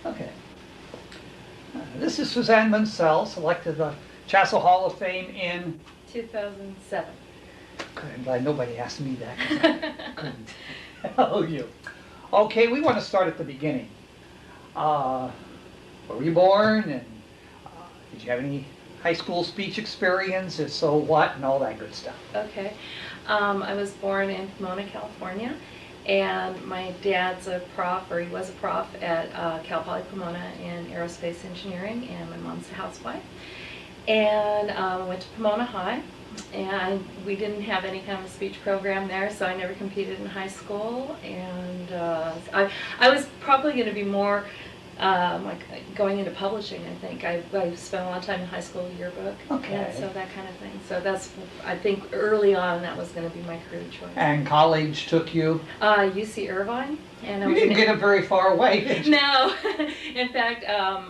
Okay. This is Suzanne Munsell, selected the CHSSA Hall of Fame in 2007. Good, I'm glad nobody asked me that. 'Cause I couldn't tell you. Okay, we want to start at the beginning. Where were you born, and did you have any high school speech experience? If so, what, and all that good stuff. Okay. I was born in Pomona, California, and my dad's a prof, or he was a prof at Cal Poly Pomona in aerospace engineering, and my mom's a housewife. And I went to Pomona High, and we didn't have any kind of speech program there, so I never competed in high school. And I was probably going to be more like going into publishing, I think. I spent a lot of time in high school yearbook, Okay. and so that kind of thing. So that's, I think early on that was going to be my career choice. And college took you? UC Irvine. And I You was didn't get it very far away, did you? No. In fact,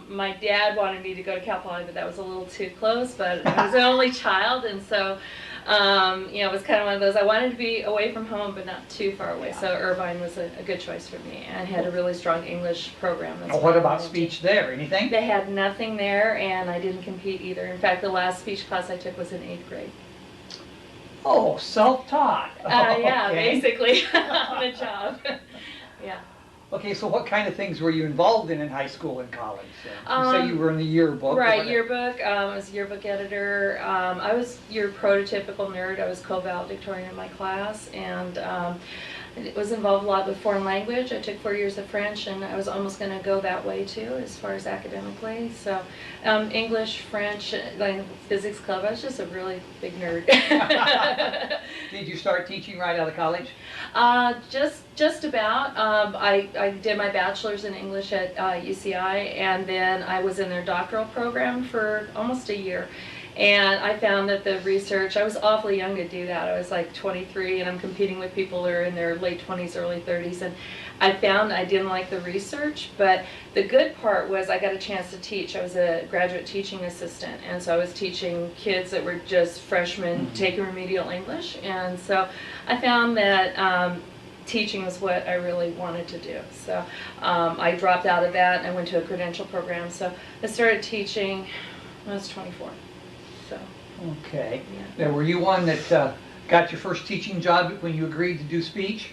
my dad wanted me to go to Cal Poly, but that was a little too close. But I was the only child, and so you know, it was kind of one of those. I wanted to be away from home, but not too far away. So Irvine was a good choice for me, and had a really strong English program. That's What about speech there? Anything? They had nothing there, and I didn't compete either. In fact, the last speech class I took was in 8th grade. Oh, self-taught. Yeah, Okay. basically on the job. Yeah. Okay, so what kind of things were you involved in high school and college? You say you were in the yearbook. Right, yearbook. I was a yearbook editor. I was your prototypical nerd. I was co-valedictorian in my class, and it was involved a lot with foreign language. I took 4 years of French, and I was almost going to go that way too, as far as academically. So English, French, like physics club. I was just a really big nerd. Did you start teaching right out of college? Just about. I did my bachelor's in English at UCI, and then I was in their doctoral program for almost a year. And I found that the research, I was awfully young to do that. I was like 23, and I'm competing with people who are in their late 20s, early 30s. And I found I didn't like the research, but the good part was I got a chance to teach. I was a graduate teaching assistant, and so I was teaching kids that were just freshmen taking remedial English. And so I found that teaching was what I really wanted to do. So I dropped out of that, and I went to a credential program. So I started teaching when I was 24. So. Okay. Yeah. Now, were you one that got your first teaching job when you agreed to do speech?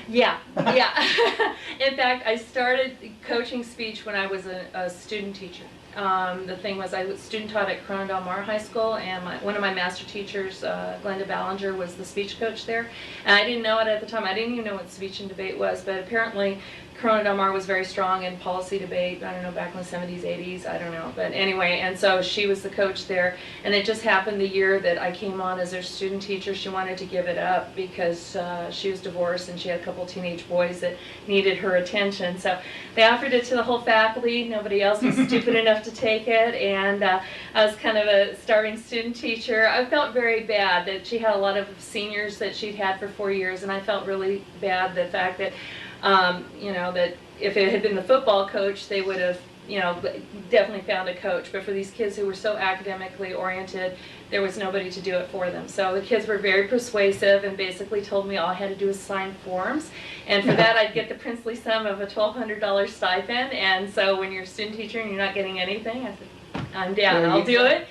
Yeah, yeah. In fact, I started coaching speech when I was a student teacher. The thing was, I was student taught at Corona Del Mar High School, and one of my master teachers, Glenda Ballinger, was the speech coach there. And I didn't know it at the time. I didn't even know what speech and debate was, but apparently Corona Del Mar was very strong in policy debate, I don't know, back in the 70s, 80s, I don't know. But anyway, and so she was the coach there, and it just happened the year that I came on as their student teacher, she wanted to give it up because she was divorced and she had a couple teenage boys that needed her attention. So they offered it to the whole faculty. Nobody else was stupid enough to take it, and I was kind of a starving student teacher. I felt very bad that she had a lot of seniors that she'd had for 4 years, and I felt really bad the fact that you know, that if it had been the football coach, they would have, you know, definitely found a coach. But for these kids who were so academically oriented, there was nobody to do it for them. So the kids were very persuasive and basically told me all I had to do was sign forms. And for that, I'd get the princely sum of a $1,200 stipend. And so when you're a student teacher and you're not getting anything, I said, I'm down, I'll do it.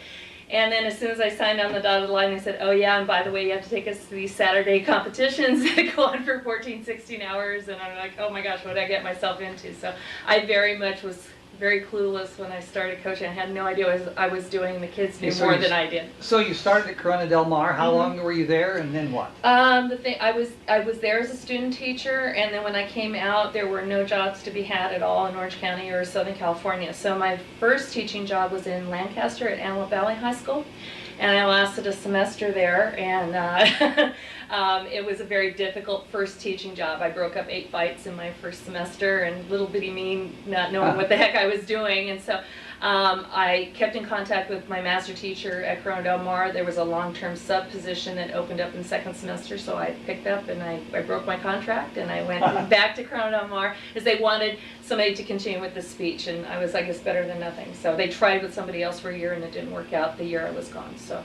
And then as soon as I signed on the dotted line, they said, oh yeah, and by the way, you have to take us to these Saturday competitions that go on for 14, 16 hours. And I'm like, oh my gosh, what did I get myself into? So I very much was very clueless when I started coaching. I had no idea what I was doing. The kids knew more than I did. So you started at Corona Del Mar. How long were you there, and then what? The thing, I was there as a student teacher, and then when I came out, there were no jobs to be had at all in Orange County or Southern California. So my first teaching job was in Lancaster at Antelope Valley High School, and I lasted a semester there, and it was a very difficult first teaching job. I broke up 8 fights in my first semester, and little bitty me not knowing what the heck I was doing. And so I kept in contact with my master teacher at Corona Del Mar. There was a long-term sub position that opened up in second semester, so I picked up and I broke my contract, and I went back to Corona Del Mar as they wanted somebody to continue with the speech, and I was, I guess, better than nothing. So they tried with somebody else for a year, and it didn't work out the year I was gone. So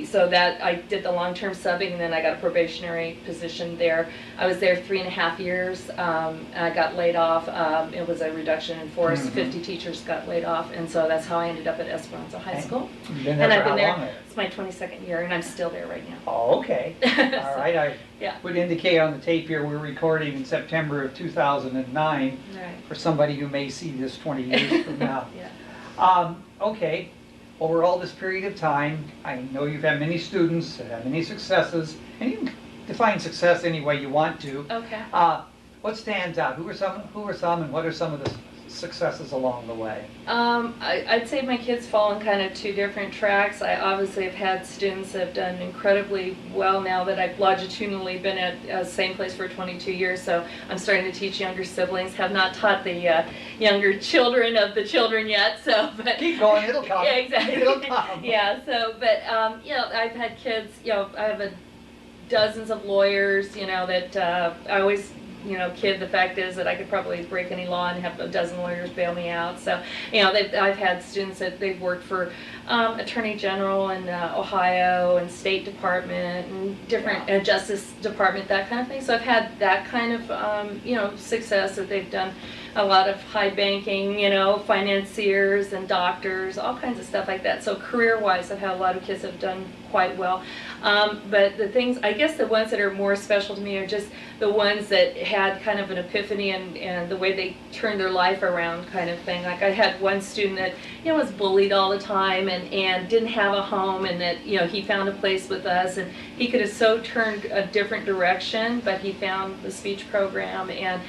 so that I did the long-term subbing, and then I got a probationary position there. I was there 3.5 years, and I got laid off. It was a reduction in force. 50 teachers got laid off, and so that's how I ended up at Esperanza High School. You've been there And for I've been how long? there. It's my 22nd year, and I'm still there right now. Oh, okay. All right. I Yeah. would indicate on the tape here we're recording in September of 2009 Right. for somebody who may see this 20 years from now. Yeah. Okay. Over all this period of time, I know you've had many students that have many successes, and you can define success any way you want to. Okay. What stands out? Who are some, and what are some of the successes along the way? I'd say my kids fall on kind of two different tracks. I obviously have had students that have done incredibly well now that I've longitudinally been at the same place for 22 years, so I'm starting to teach younger siblings. Have not taught the younger children of the children yet, so but Keep going, it'll come. Yeah, exactly. It'll come. Yeah, so but you know, I've had kids, you know, I have dozens of lawyers, you know, that I always, you know, kid the fact is that I could probably break any law and have a dozen lawyers bail me out. So, you know, I've had students that they've worked for Attorney General in Ohio and State Department and different Justice Department, that kind of thing. So I've had that kind of, you know, success that they've done a lot of high banking, you know, financiers and doctors, all kinds of stuff like that. So career-wise, I've had a lot of kids that have done quite well. But the things, I guess the ones that are more special to me are just the ones that had kind of an epiphany and the way they turned their life around kind of thing. Like I had one student that, you know, was bullied all the time and didn't have a home, and that, you know, he found a place with us, and he could have so turned a different direction, but he found the speech program, and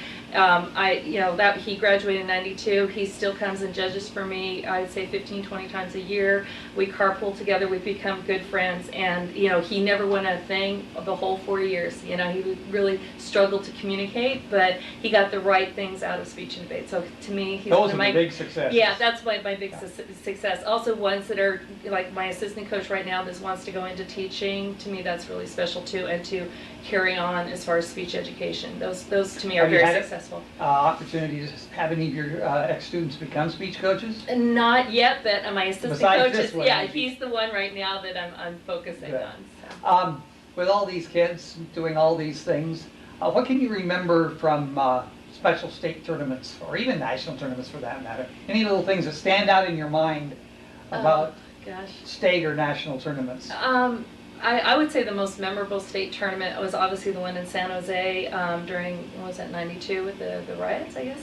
you know, that he graduated in '92. He still comes and judges for me, I'd say 15, 20 times a year. We carpool together, we've become good friends, and, you know, he never won a thing the whole 4 years. You know, he really struggled to communicate, but he got the right things out of speech and debate. So to me, he's Those one are of my the big successes. Yeah, that's my big success. Also ones that are, like my assistant coach right now that wants to go into teaching, to me that's really special too, and to carry on as far as speech education. Those to me are Have you very had successful. Opportunities to have any of your ex-students become speech coaches? Not yet, but my assistant Besides coach this is, one, yeah, maybe. he's the one right now that I'm focusing Good. on. So. With all these kids doing all these things, what can you remember from special state tournaments, or even national tournaments for that matter? Any little things that stand out in your mind about Gosh. state or national tournaments? I would say the most memorable state tournament was obviously the one in San Jose during, what was that, '92 with the riots, I guess.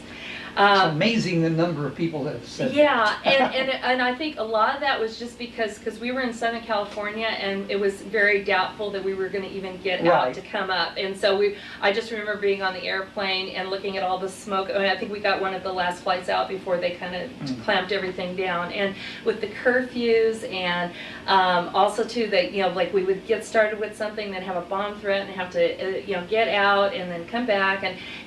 It's amazing the number of people that have said Yeah, and I think a lot of that was just because we were in Southern California, and it was very doubtful that we were going to even get out to come up. And so I just remember being on the airplane and looking at all the smoke. I mean, I think we got one of the last flights out before they kind of clamped everything down. And with the curfews, and also too that, you know, like we would get started with something, then have a bomb threat, and have to you know, get out and then come back,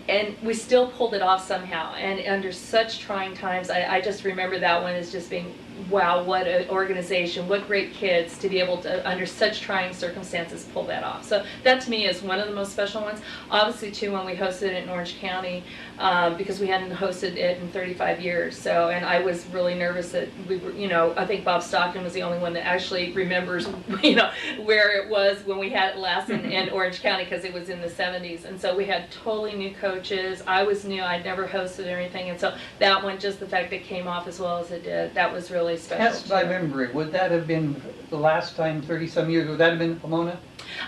and we still pulled it off somehow. And under such trying times, I just remember that one as just being, wow, what an organization, what great kids to be able to, under such trying circumstances, pull that off. So that to me is one of the most special ones. Obviously too, when we hosted it in Orange County, because we hadn't hosted it in 35 years. So, and I was really nervous that we were, you know, I think Bob Stockton was the only one that actually remembers, you know, where it was when we had it last in Orange County, because it was in the 70s. And so we had totally new coaches. I was new, I'd never hosted or anything. And so that one, just the fact that it came off as well as it did, that was really special. Test my memory. Would that have been the last time, 30-some years, would that have been in Pomona?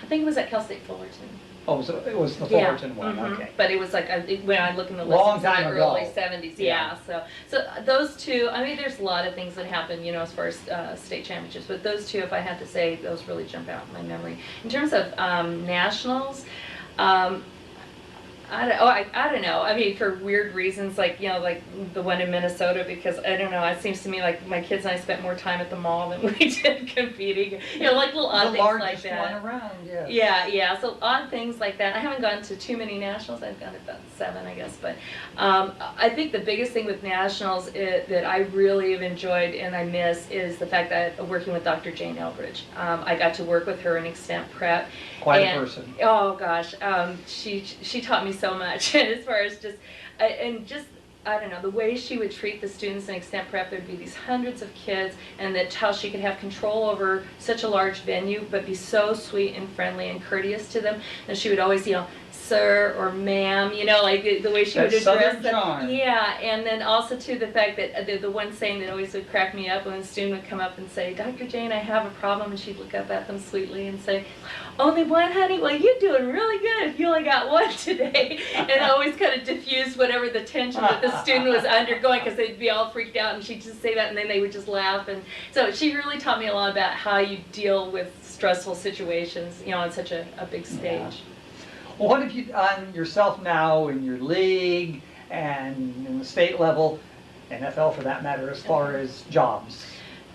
I think it was at Cal State Fullerton. Oh, so it was the Fullerton one, okay. But it was like, when I look in the Long list, it was in time the early ago. 70s, yeah. So those two, I mean, there's a lot of things that happen, you know, as far as state championships, but those two, if I had to say, those really jump out in my memory. In terms of nationals, I don't know. I mean, for weird reasons, like, you know, like the one in Minnesota, because I don't know. It seems to me like my kids and I spent more time at the mall than we did competing. You know, like little odd things like that. The largest one around, yeah. Yeah. So odd things like that. I haven't gone to too many nationals. I've gone to about 7, I guess. But I think the biggest thing with nationals that I really have enjoyed and I miss is the fact that working with Dr. Jane Elbridge. I got to work with her in extent prep. Quite a person. Oh gosh, she taught me so much as far as just I don't know, the way she would treat the students in extent prep, there'd be these hundreds of kids, and that how she could have control over such a large venue, but be so sweet and friendly and courteous to them. And she would always yell, sir or ma'am, you know, like the way she would address them. Yeah, and then also too the fact that the one saying that always would crack me up when a student would come up and say, Dr. Jane, I have a problem, and she'd look up at them sweetly and say, only one, honey? Well, you're doing really good if you only got one today. And it always kind of diffused whatever the tension that the student was undergoing, because they'd be all freaked out, and she'd just say that, and then they would just laugh. And so she really taught me a lot about how you deal with stressful situations, you know, on such a big stage. Yeah. Well, what have you done yourself now in your league and in the state level, NFL for that matter, as far as jobs?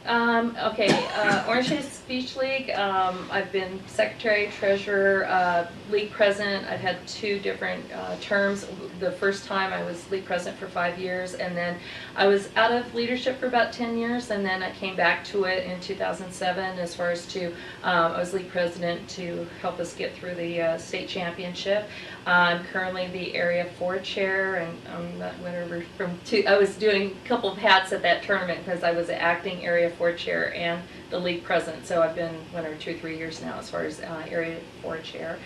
Orange County Speech League, I've been secretary, treasurer, league president. I've had 2 different terms. The first time I was league president for 5 years, and then I was out of leadership for about 10 years, and then I came back to it in 2007 as far as I was league president to help us get through the state championship. I'm currently the Area 4 chair, and I was doing a couple of hats at that tournament because I was acting Area 4 chair and the league president, so I've been 1 or 2 or 3 years now as far as Area 4 chair.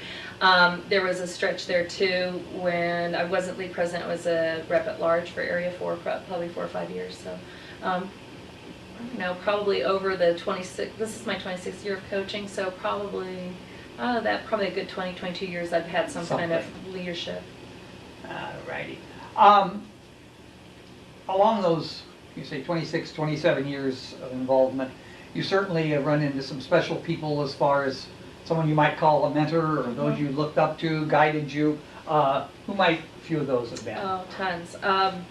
There was a stretch there too when I wasn't league president. I was a rep at large for Area 4, probably 4 or 5 years. So, I don't know, probably over the 26. This is my 26th year of coaching, so probably probably a good 20, 22 years I've had some kind of leadership. Righty. Along those, you say 26, 27 years of involvement, you certainly have run into some special people as far as someone you might call a mentor, or those you looked up to, guided you. Who might a few of those have been? Oh, tons.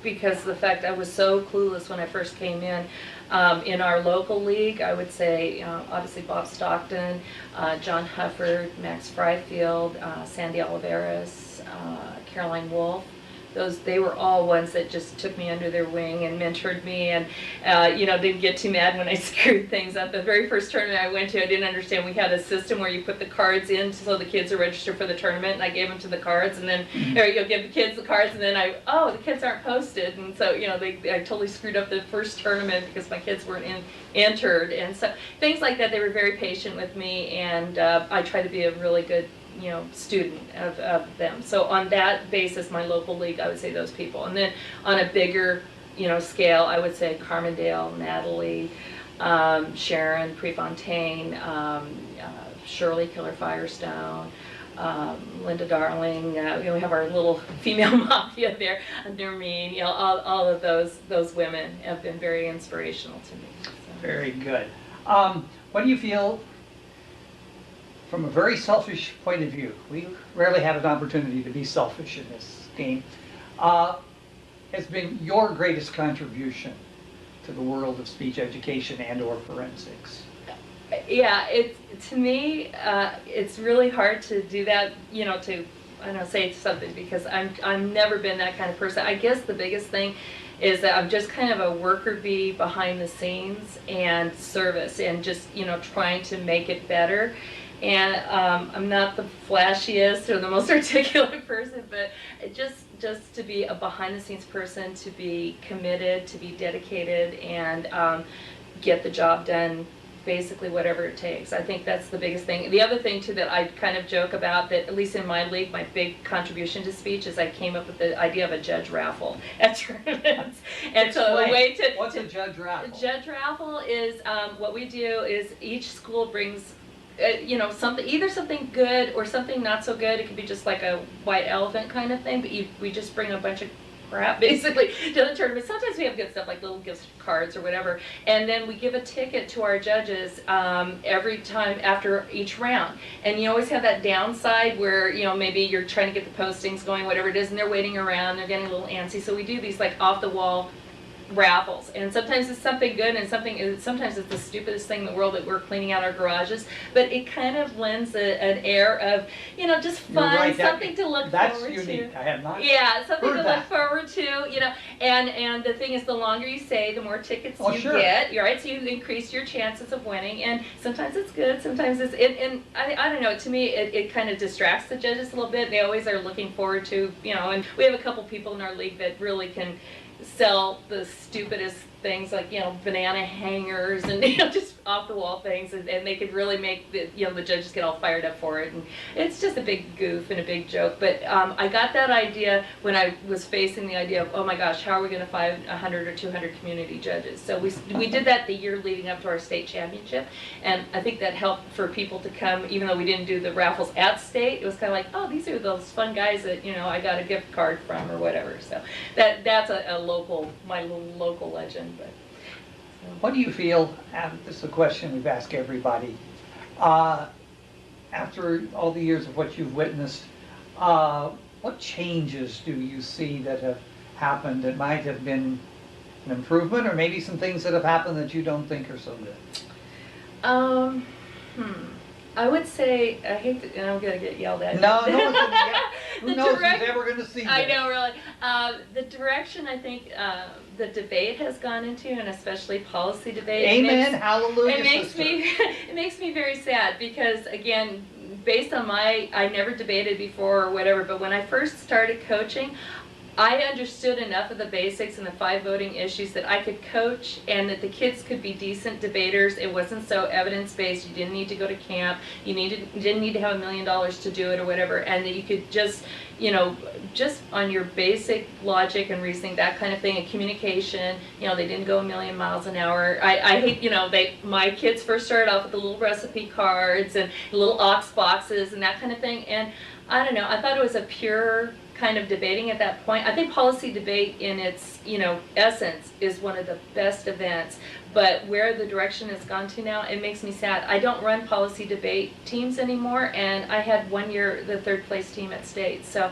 Because the fact I was so clueless when I first came in our local league, I would say obviously Bob Stockton, John Hufford, Max Fryfield, Sandy Oliveras, Caroline Wolf. They were all ones that just took me under their wing and mentored me, and didn't get too mad when I screwed things up. The very first tournament I went to, I didn't understand we had a system where you put the cards in so the kids are registered for the tournament, and I gave them to the cards, and then you'll give the kids the cards, and then the kids aren't posted, and so I totally screwed up the first tournament because my kids weren't entered, and so things like that. They were very patient with me, and I try to be a really good student of them. So on that basis, my local league, I would say those people. And then on a bigger, scale, I would say Carmondale, Natalie, Sharon Prefontaine, Shirley Killer Firestone, Linda Darling. We have our little female mafia there under me. All of those women have been very inspirational to me. So. Very good. What do you feel? From a very selfish point of view, we rarely have an opportunity to be selfish in this game, has been your greatest contribution to the world of speech education and or forensics? Yeah, to me, it's really hard to do that, say something, because I've never been that kind of person. I guess the biggest thing is that I'm just kind of a worker bee behind the scenes and service and just, trying to make it better. And I'm not the flashiest or the most articulate person, but just to be a behind-the-scenes person, to be committed, to be dedicated, and get the job done, basically whatever it takes. I think that's the biggest thing. The other thing, too, that I kind of joke about, that at least in my league, my big contribution to speech is I came up with the idea of a judge raffle at tournaments. And so a way to... What's a judge raffle? A judge raffle is, what we do is each school brings something, either something good or something not so good. It could be just like a white elephant kind of thing, but we just bring a bunch of crap basically to the tournament. Sometimes we have good stuff like little gift cards or whatever, and then we give a ticket to our judges every time after each round. And you always have that downside where maybe you're trying to get the postings going, whatever it is, and they're waiting around, they're getting a little antsy. So we do these like off the wall raffles, and sometimes it's something good, and sometimes it's the stupidest thing in the world that we're cleaning out our garages, but it kind of lends an air of, you know, just fun, You're right, something to look that's forward unique. to. I have not Yeah, something heard to that. look forward to, you know, and the thing is, the longer you stay, the more tickets Oh, you sure. get, right? So you increase your chances of winning, and sometimes it's good, sometimes it's, and I don't know, to me, it kind of distracts the judges a little bit. They always are looking forward to, you know, and we have a couple people in our league that really can sell the stupidest things, like, you know, banana hangers and, you know, just off the wall things, and they could really make the, you know, the judges get all fired up for it, and it's just a big goof and a big joke. But I got that idea when I was facing the idea of, oh my gosh, how are we going to find 100 or 200 community judges? So we did that the year leading up to our state championship, and I think that helped for people to come, even though we didn't do the raffles at state. It was kind of like, oh, these are those fun guys that, you know, I got a gift card from or whatever. So that's a local, my little local legend. But What do you feel, and this is a question we've asked everybody, after all the years of what you've witnessed, what changes do you see that have happened that might have been an improvement, or maybe some things that have happened that you don't think are so good? I would say, I hate to, and I'm going to get yelled at. No, who knows who's ever going to see that? I know, really. The direction I think the debate has gone into, and especially policy debate. Amen, hallelujah, It makes me very sad, because, again, based on I never debated before or whatever, but when I first started coaching, I understood enough of the basics and the 5 voting issues that I could coach, and that the kids could be decent debaters. It wasn't so evidence-based. You didn't need to go to camp. You didn't need to have $1 million to do it or whatever, and that you could just, you know, just on your basic logic and reasoning, that kind of thing, and communication. You know, they didn't go 1,000,000 miles an hour. I hate, you know, my kids first started off with the little recipe cards and little ox boxes and that kind of thing, and I don't know, I thought it was a pure kind of debating at that point. I think policy debate in its, you know, essence is one of the best events, but where the direction has gone to now, it makes me sad. I don't run policy debate teams anymore, and I had one year the 3rd place team at state. So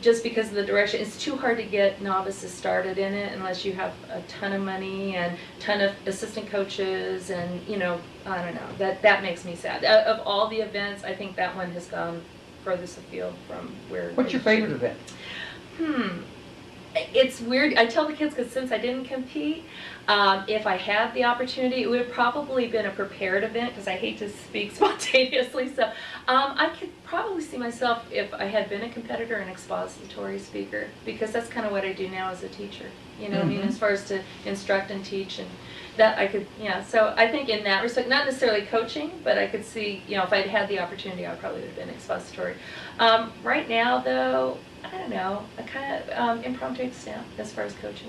just because of the direction, it's too hard to get novices started in it unless you have a ton of money and a ton of assistant coaches, and, you know, I don't know, that makes me sad. Of all the events, I think that one has gone furthest afield from where. What's your favorite event? It's weird. I tell the kids, because since I didn't compete, if I had the opportunity, it would have probably been a prepared event, because I hate to speak spontaneously. So I could probably see myself, if I had been a competitor, an expository speaker, because that's kind of what I do now as a teacher. You know what I mean, as far as to instruct and teach, and that I could, yeah. So I think in that respect, not necessarily coaching, but I could see, you know, if I'd had the opportunity, I probably would have been expository. Right now, though, I don't know, I kind of impromptu stamp as far as coaching.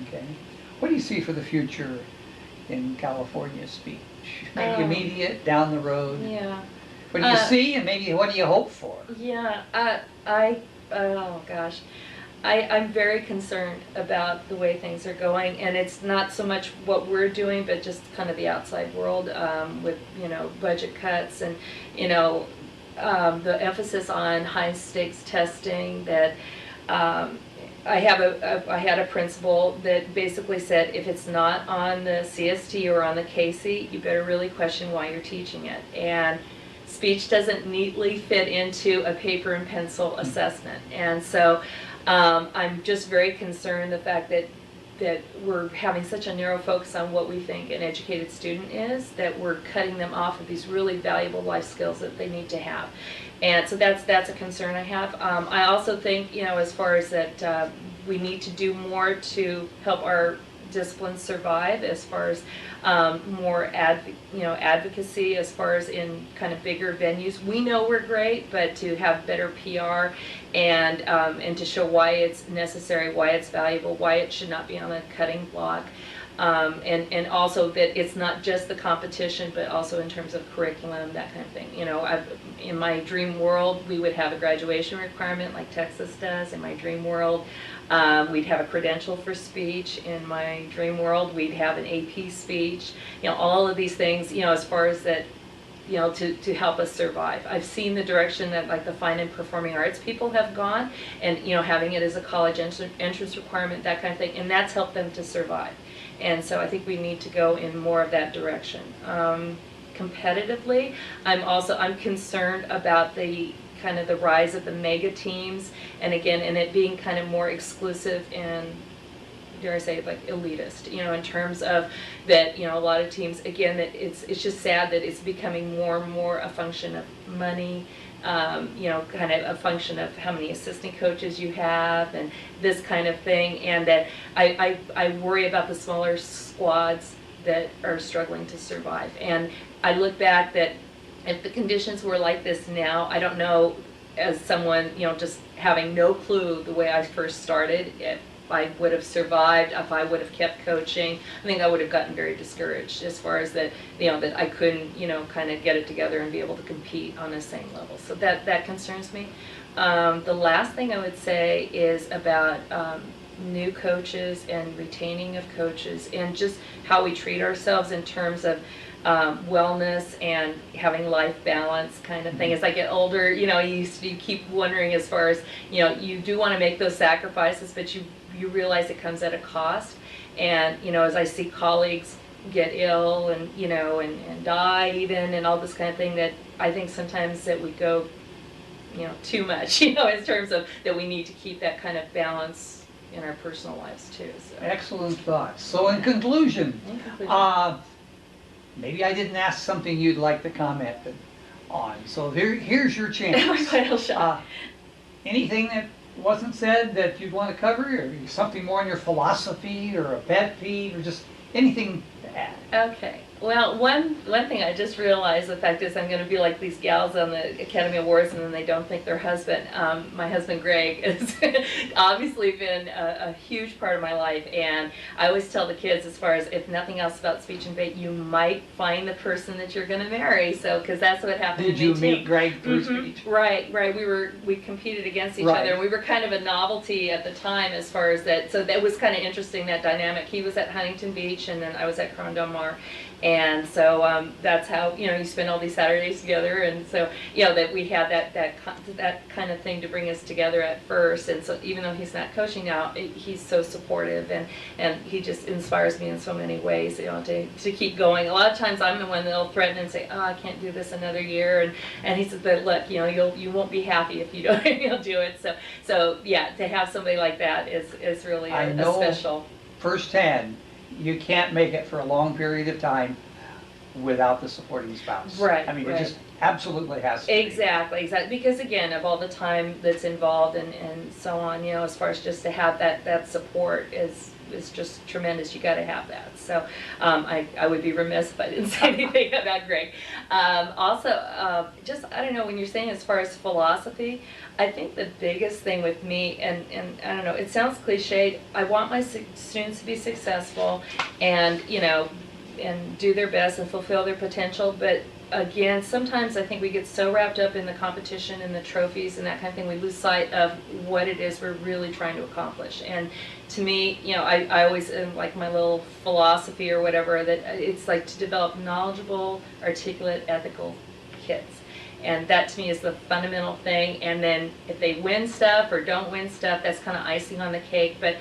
Okay. What do you see for the future in California speech? Maybe immediate, down the road? Yeah. What do you see, and maybe what do you hope for? Yeah, oh gosh. I'm very concerned about the way things are going, and it's not so much what we're doing, but just kind of the outside world, with, you know, budget cuts, and, you know, the emphasis on high stakes testing. That I had a principal that basically said, if it's not on the CST or on the KC, you better really question why you're teaching it. And speech doesn't neatly fit into a paper and pencil assessment, and so I'm just very concerned the fact that we're having such a narrow focus on what we think an educated student is, that we're cutting them off of these really valuable life skills that they need to have. And so that's a concern I have. I also think, you know, as far as that, we need to do more to help our disciplines survive, as far as more advocacy, as far as in kind of bigger venues. We know we're great, but to have better PR and to show why it's necessary, why it's valuable, why it should not be on the cutting block. And also that it's not just the competition, but also in terms of curriculum, that kind of thing. You know, in my dream world, we would have a graduation requirement like Texas does. In my dream world, we'd have a credential for speech. In my dream world, we'd have an AP speech. You know, all of these things, you know, as far as that you know, to help us survive. I've seen the direction that like the fine and performing arts people have gone, and you know, having it as a college entrance requirement, that kind of thing, and that's helped them to survive. And so I think we need to go in more of that direction. Competitively, I'm concerned about the kind of the rise of the mega teams, and again, and it being kind of more exclusive and, dare I say, like elitist, you know, in terms of that, you know, a lot of teams, again, that it's just sad that it's becoming more and more a function of money, you know, kind of a function of how many assistant coaches you have and this kind of thing, and that I worry about the smaller squads that are struggling to survive. And I look back that if the conditions were like this now, I don't know, as someone, you know, just having no clue the way I first started, if I would have survived, if I would have kept coaching, I think I would have gotten very discouraged as far as that, you know, that I couldn't, you know, kind of get it together and be able to compete on the same level. So that concerns me. The last thing I would say is about new coaches and retaining of coaches, and just how we treat ourselves in terms of wellness and having life balance kind of thing. As I get older, you know, you keep wondering, as far as, you know, you do want to make those sacrifices, but you realize it comes at a cost. And, you know, as I see colleagues get ill and, you know, and die even, and all this kind of thing, that I think sometimes that we go, you know, too much, you know, in terms of that we need to keep that kind of balance in our personal lives too. So. Excellent thoughts. So in conclusion, maybe I didn't ask something you'd like to comment on. So here's your chance. My final shot. Anything that wasn't said that you'd want to cover, or something more on your philosophy, or a pet peeve, or just anything to add? Okay. Well, one thing I just realized, the fact is I'm going to be like these gals on the Academy Awards, and then they don't think their husband. My husband Greg has obviously been a huge part of my life, and I always tell the kids, as far as if nothing else about speech and debate, you might find the person that you're going to marry. So, because that's what happened. Did to me you meet Greg through speech? Right. We competed against each other, and we were kind of a novelty at the time as far as that. So that was kind of interesting, that dynamic. He was at Huntington Beach, and then I was at Corona Del Mar. And so that's how, you know, you spend all these Saturdays together, and so, you know, that we had that kind of thing to bring us together at first. And so even though he's not coaching now, he's so supportive, and he just inspires me in so many ways, you know, to keep going. A lot of times I'm the one that'll threaten and say, oh, I can't do this another year, and he says, but look, you know, you won't be happy if you don't you'll do it. So yeah, to have somebody like that is really a special. Firsthand, you can't make it for a long period of time without the supporting spouse. Right. I mean, it just absolutely has to be. Exactly. Because again, of all the time that's involved and so on, you know, as far as just to have that support is just tremendous. You got to have that. So I would be remiss if I didn't say anything about Greg. Also, just, I don't know, when you're saying as far as philosophy, I think the biggest thing with me, and I don't know, it sounds cliched, I want my students to be successful and, you know, and do their best and fulfill their potential, but again, sometimes I think we get so wrapped up in the competition and the trophies and that kind of thing, we lose sight of what it is we're really trying to accomplish. And to me, you know, I always, like my little philosophy or whatever, that it's like to develop knowledgeable, articulate, ethical kids. And that to me is the fundamental thing. And then if they win stuff or don't win stuff, that's kind of icing on the cake. But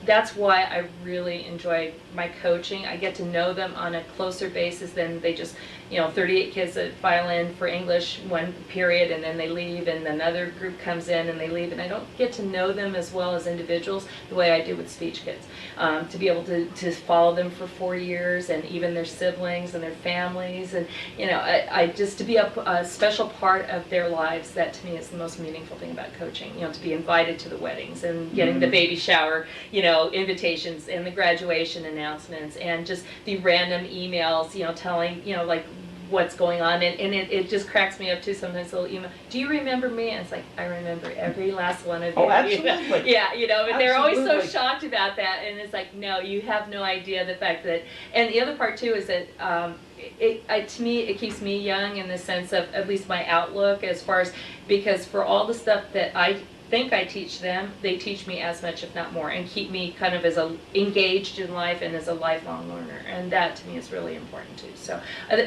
that's why I really enjoy my coaching. I get to know them on a closer basis than they just, you know, 38 kids that file in for English one period and then they leave, and another group comes in and they leave, and I don't get to know them as well as individuals the way I do with speech kids. To be able to follow them for 4 years, and even their siblings and their families, and, you know, I just to be a special part of their lives, that to me is the most meaningful thing about coaching. You know, to be invited to the weddings and getting the baby shower, you know, invitations, and the graduation announcements, and just the random emails, you know, telling, you know, like what's going on, and it just cracks me up too sometimes, a little email, do you remember me? And it's like, I remember every last one of you. Oh, absolutely. You know? Yeah, you know, but they're always so Absolutely. shocked about that, and it's like, no, you have no idea the fact that, and the other part too is that to me, it keeps me young in the sense of at least my outlook as far as, because for all the stuff that I think I teach them, they teach me as much, if not more, and keep me kind of as engaged in life and as a lifelong learner. And that to me is really important too. So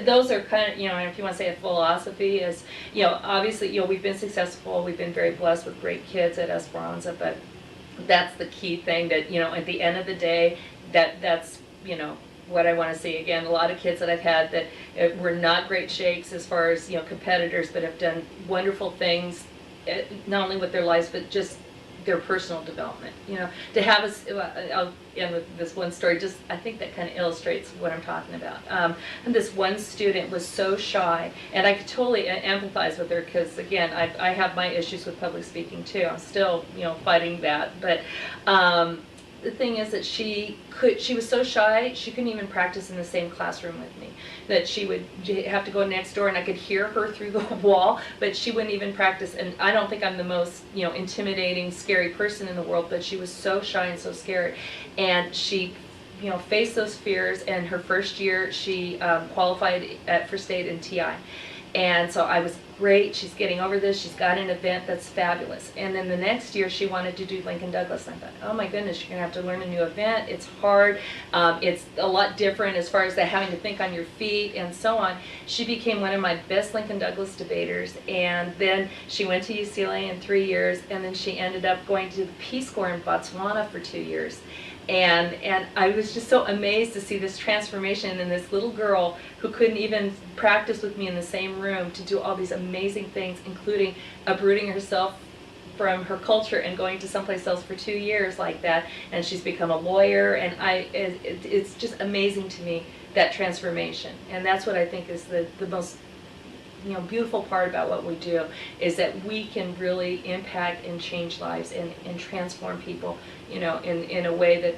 those are kind of, if you want to say a philosophy is, obviously, we've been successful, we've been very blessed with great kids at Esperanza, but that's the key thing that, at the end of the day, that's, what I want to see. Again, a lot of kids that I've had that were not great shakes as far as, competitors, but have done wonderful things, not only with their lives, but just their personal development. To have us, I'll end with this one story, I think that kind of illustrates what I'm talking about. And this one student was so shy, and I could totally empathize with her because, again, I have my issues with public speaking too. I'm still, fighting that. But the thing is that she was so shy, she couldn't even practice in the same classroom with me. That she would have to go next door, and I could hear her through the wall, but she wouldn't even practice. And I don't think I'm the most, intimidating, scary person in the world, but she was so shy and so scared. And she, faced those fears, and her first year, she qualified for state in TI. And so I was great, she's getting over this, she's got an event that's fabulous. And then the next year she wanted to do Lincoln Douglas. And I thought, oh my goodness, you're gonna have to learn a new event, it's hard, it's a lot different as far as the having to think on your feet and so on. She became one of my best Lincoln Douglas debaters, and then she went to UCLA in 3 years, and then she ended up going to the Peace Corps in Botswana for 2 years. And I was just so amazed to see this transformation in this little girl who couldn't even practice with me in the same room to do all these amazing things, including uprooting herself from her culture and going to someplace else for 2 years like that. And she's become a lawyer, and it's just amazing to me, that transformation. And that's what I think is the most beautiful part about what we do, is that we can really impact and change lives and transform people, in a way that,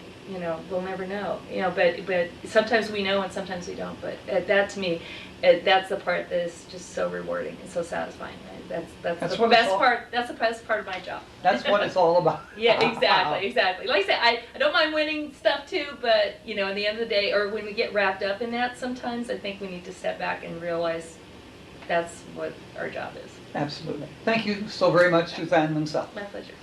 we'll never know. But sometimes we know and sometimes we don't. But that to me, that's the part that is just so rewarding and so satisfying. Right? That's the best part. That's the best part of my job. That's what it's all about. Yeah, exactly. Like I said, I don't mind winning stuff too, but in the end of the day, or when we get wrapped up in that, sometimes I think we need to step back and realize that's what our job is. Absolutely. Thank you so very much, Suzanne Munsell. My pleasure.